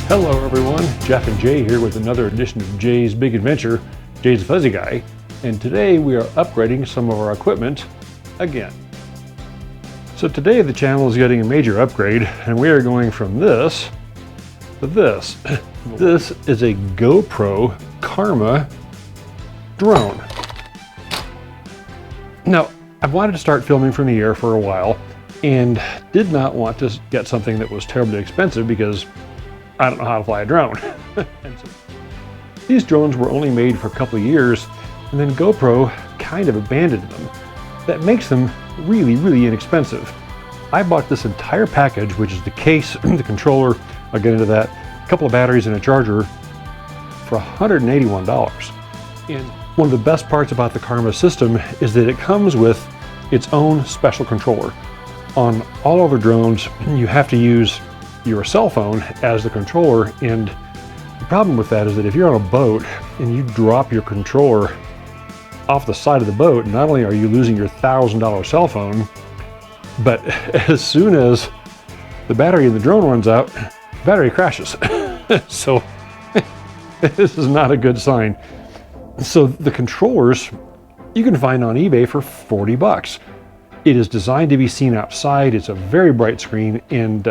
Hello everyone, Jeff and Jay here with another edition of Jay's Big Adventure, Jay's Fuzzy Guy, and today we are upgrading some of our equipment again. So today the channel is getting a major upgrade and we are going from this to this. This is a GoPro Karma drone. Now, I've wanted to start filming from the air for a while and did not want to get something that was terribly expensive because I don't know how to fly a drone. And so these drones were only made for a couple of years and then GoPro kind of abandoned them. That makes them really, really inexpensive. I bought this entire package, which is the case, the controller, I'll get into that, a couple of batteries and a charger for $181. And one of the best parts about the Karma system is that it comes with its own special controller. On all other drones, you have to use your cell phone as the controller, and the problem with that is that if you're on a boat and you drop your controller off the side of the boat, not only are you losing your $1,000 cell phone, but as soon as the battery in the drone runs out, the battery crashes. So this is not a good sign. So the controllers you can find on eBay for 40 bucks. It is designed to be seen outside. It's a very bright screen, and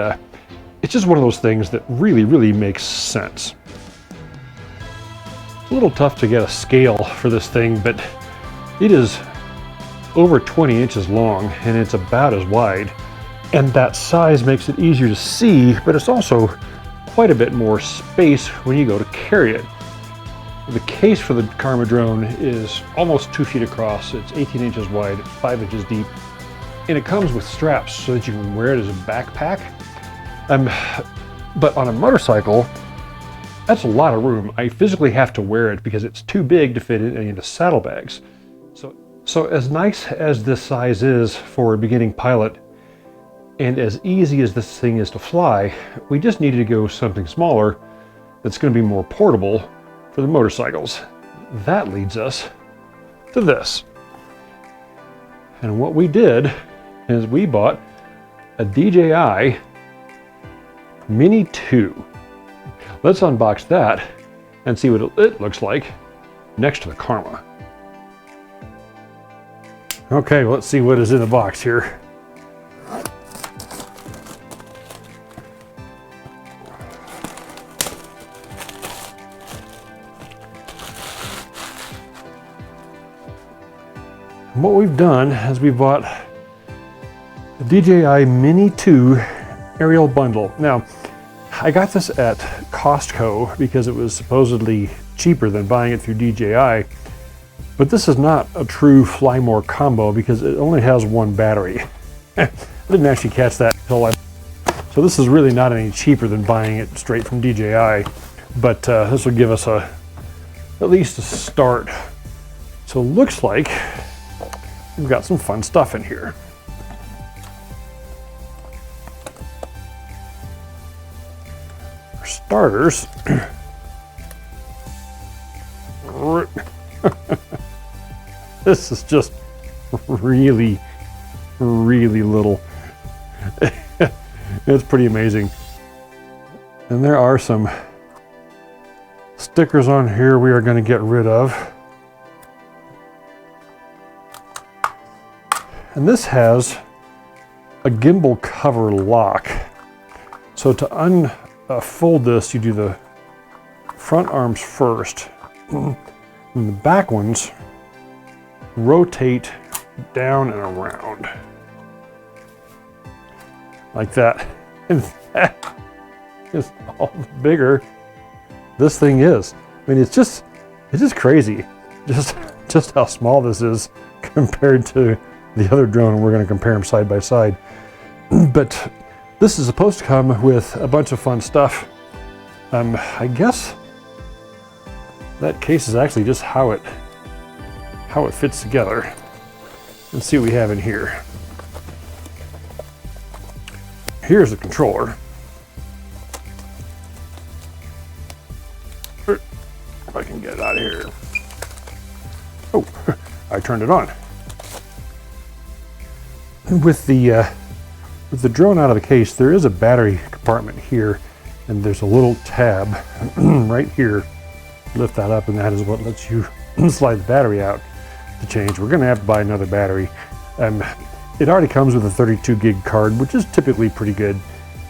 it's just one of those things that really, really makes sense. It's a little tough to get a scale for this thing, but it is over 20 inches long and it's about as wide. And that size makes it easier to see, but it's also quite a bit more space when you go to carry it. The case for the Karma drone is almost 2 feet across. It's 18 inches wide, 5 inches deep, and it comes with straps so that you can wear it as a backpack. But on a motorcycle, that's a lot of room. I physically have to wear it because it's too big to fit in into saddlebags. So as nice as this size is for a beginning pilot, and as easy as this thing is to fly, we just needed to go something smaller that's going to be more portable for the motorcycles. That leads us to this. And what we did is we bought a DJI Mini 2. Let's unbox that and see what it looks like next to the Karma. Okay, let's see what is in the box here. What we've done is we bought the DJI Mini 2 aerial bundle. Now, I got this at Costco because it was supposedly cheaper than buying it through DJI, but this is not a true fly more combo because it only has one battery. I didn't actually catch that until so this is really not any cheaper than buying it straight from DJI, but this will give us at least a start. So it looks like we've got some fun stuff in here. For starters, this is just really, really little. It's pretty amazing. And there are some stickers on here we are going to get rid of. And this has a gimbal cover lock. So to unfold this, you do the front arms first. And the back ones rotate down and around. Like that. And that is all the bigger this thing is. I mean, it's just crazy. Just how small this is compared to the other drone, and we're going to compare them side by side. But this is supposed to come with a bunch of fun stuff. I guess that case is actually just how it fits together. Let's see what we have in here. Here's the controller. If I can get it out of here. Oh, I turned it on. With the drone out of the case, there is a battery compartment here, and there's a little tab right here. Lift that up, and that is what lets you slide the battery out to change. We're going to have to buy another battery. It already comes with a 32 gig card, which is typically pretty good.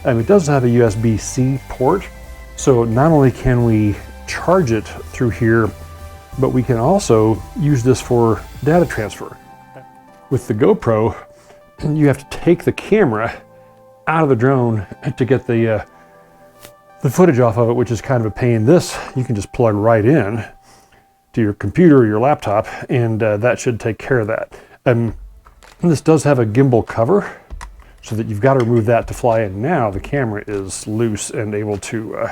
It does have a USB-C port, so not only can we charge it through here, but we can also use this for data transfer. With the GoPro, you have to take the camera out of the drone to get the footage off of it, which is kind of a pain. This you can just plug right in to your computer or your laptop, and that should take care of that. This does have a gimbal cover, so that you've got to remove that to fly in. Now the camera is loose and able to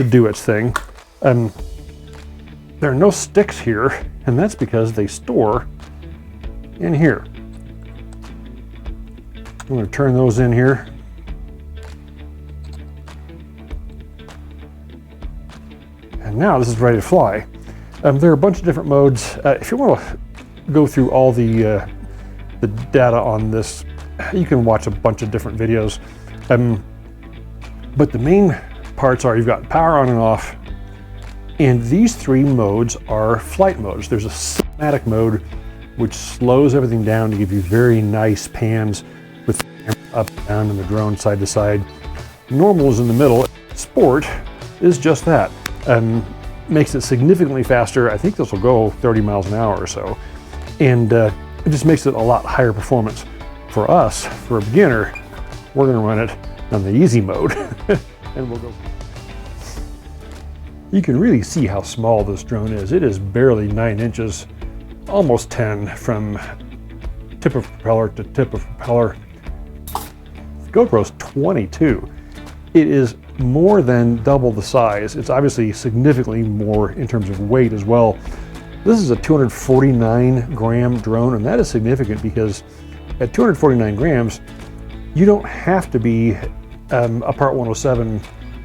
do its thing. There are no sticks here, and that's because they store in here. I'm going to turn those in here. And now this is ready to fly. There are a bunch of different modes. If you want to go through all the data on this, you can watch a bunch of different videos. But the main parts are, you've got power on and off, and these three modes are flight modes. There's a cinematic mode, which slows everything down to give you very nice pans with up, down, and the drone side to side. Normal is in the middle. Sport is just that. Makes it significantly faster. I think this will go 30 miles an hour or so. And it just makes it a lot higher performance. For us, for a beginner, we're gonna run it on the easy mode. And we'll go. You can really see how small this drone is. It is barely 9 inches, almost 10 from tip of propeller to tip of propeller. The GoPro's 22. It is more than double the size. It's obviously significantly more in terms of weight as well. This is a 249 gram drone, and that is significant because at 249 grams, you don't have to be a Part 107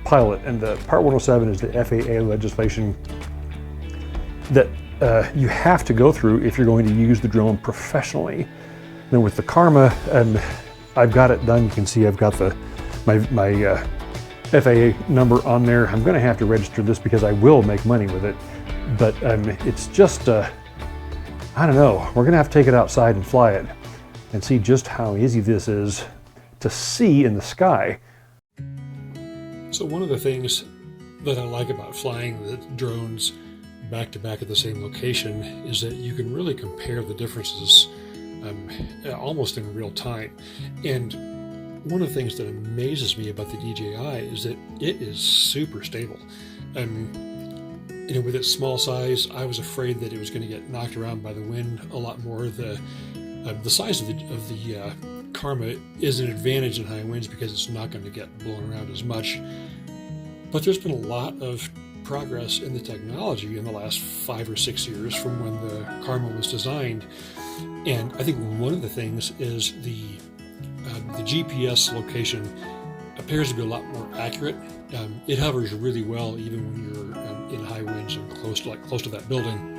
pilot, and the Part 107 is the FAA legislation that you have to go through if you're going to use the drone professionally. Then with the Karma, I've got it done. You can see I've got my FAA number on there. I'm going to have to register this because I will make money with it, but it's just I don't know. We're going to have to take it outside and fly it and see just how easy this is to see in the sky. So one of the things that I like about flying the drones back to back at the same location is that you can really compare the differences almost in real time. And one of the things that amazes me about the DJI is that it is super stable. You know, with its small size, I was afraid that it was going to get knocked around by the wind a lot more. The size of the Karma is an advantage in high winds because it's not going to get blown around as much. But there's been a lot of progress in the technology in the last 5 or 6 years from when the Karma was designed. And I think one of the things is the GPS location appears to be a lot more accurate. It hovers really well even when you're in high winds and close to that building.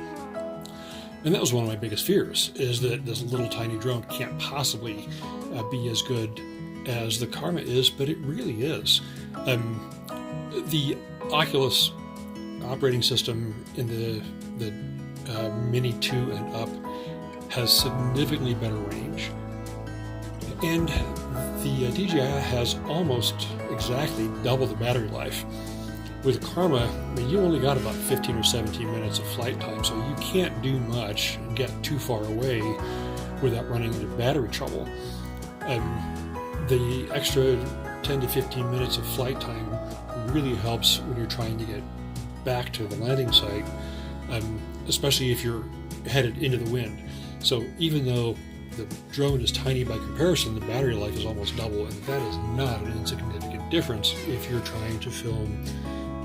And that was one of my biggest fears, is that this little tiny drone can't possibly be as good as the Karma is, but it really is. The Oculus operating system in the Mini 2 and up has significantly better range. And the DJI has almost exactly double the battery life. With Karma, I mean, you only got about 15 or 17 minutes of flight time, so you can't do much and get too far away without running into battery trouble. The extra 10 to 15 minutes of flight time really helps when you're trying to get back to the landing site, especially if you're headed into the wind. So even though the drone is tiny by comparison, the battery life is almost double, and that is not an insignificant difference if you're trying to film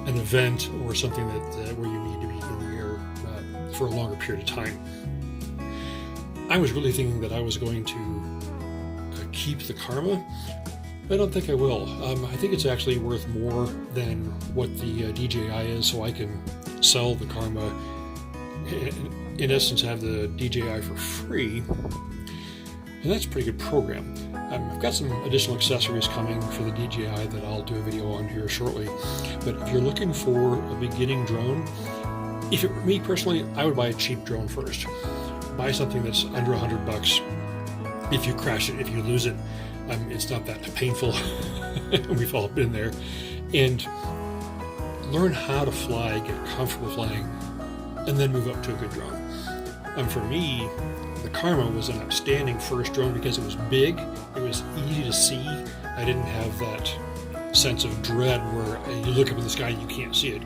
an event or something that where you need to be in the air for a longer period of time. I was really thinking that I was going to keep the Karma. I don't think I will. I think it's actually worth more than what the DJI is, so I can sell the Karma, in essence have the DJI for free. And that's a pretty good program. I've got some additional accessories coming for the DJI that I'll do a video on here shortly. But if you're looking for a beginning drone, if it were me personally, I would buy a cheap drone first. Buy something that's under $100. If you crash it, if you lose it, it's not that painful. We've all been there. And learn how to fly, get comfortable flying, and then move up to a good drone. For me, the Karma was an outstanding first drone because it was big, it was easy to see. I didn't have that sense of dread where you look up in the sky and you can't see it.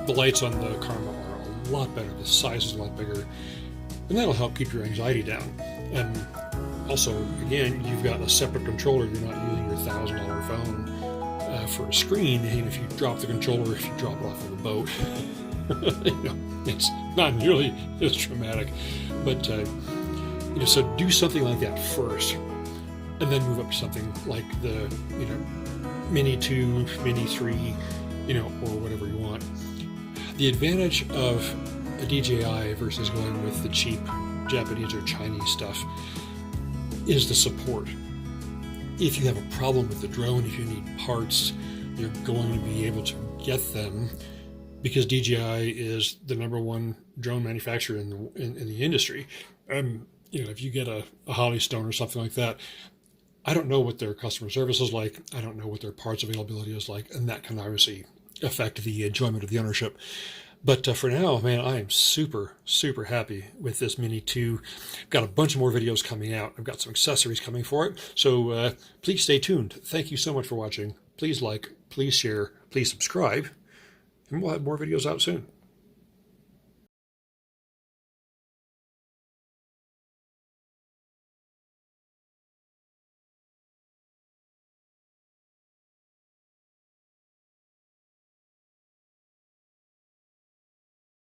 The lights on the Karma are a lot better, the size is a lot bigger, and that'll help keep your anxiety down. Also, again, you've got a separate controller, you're not using your $1,000 phone for a screen, and if you drop the controller, if you drop it off of a boat, it's not nearly as traumatic. But so do something like that first, and then move up to something like the Mini 2, Mini 3, or whatever you want. The advantage of a DJI versus going with the cheap Japanese or Chinese stuff is the support. If you have a problem with the drone, if you need parts, you're going to be able to get them, because DJI is the #1 drone manufacturer in the industry. If you get a Hollystone or something like that, I don't know what their customer service is like. I don't know what their parts availability is like, and that can obviously affect the enjoyment of the ownership. But for now, man, I am super, super happy with this Mini 2. Got a bunch more videos coming out. I've got some accessories coming for it. So please stay tuned. Thank you so much for watching. Please like, please share, please subscribe, and we'll have more videos out soon.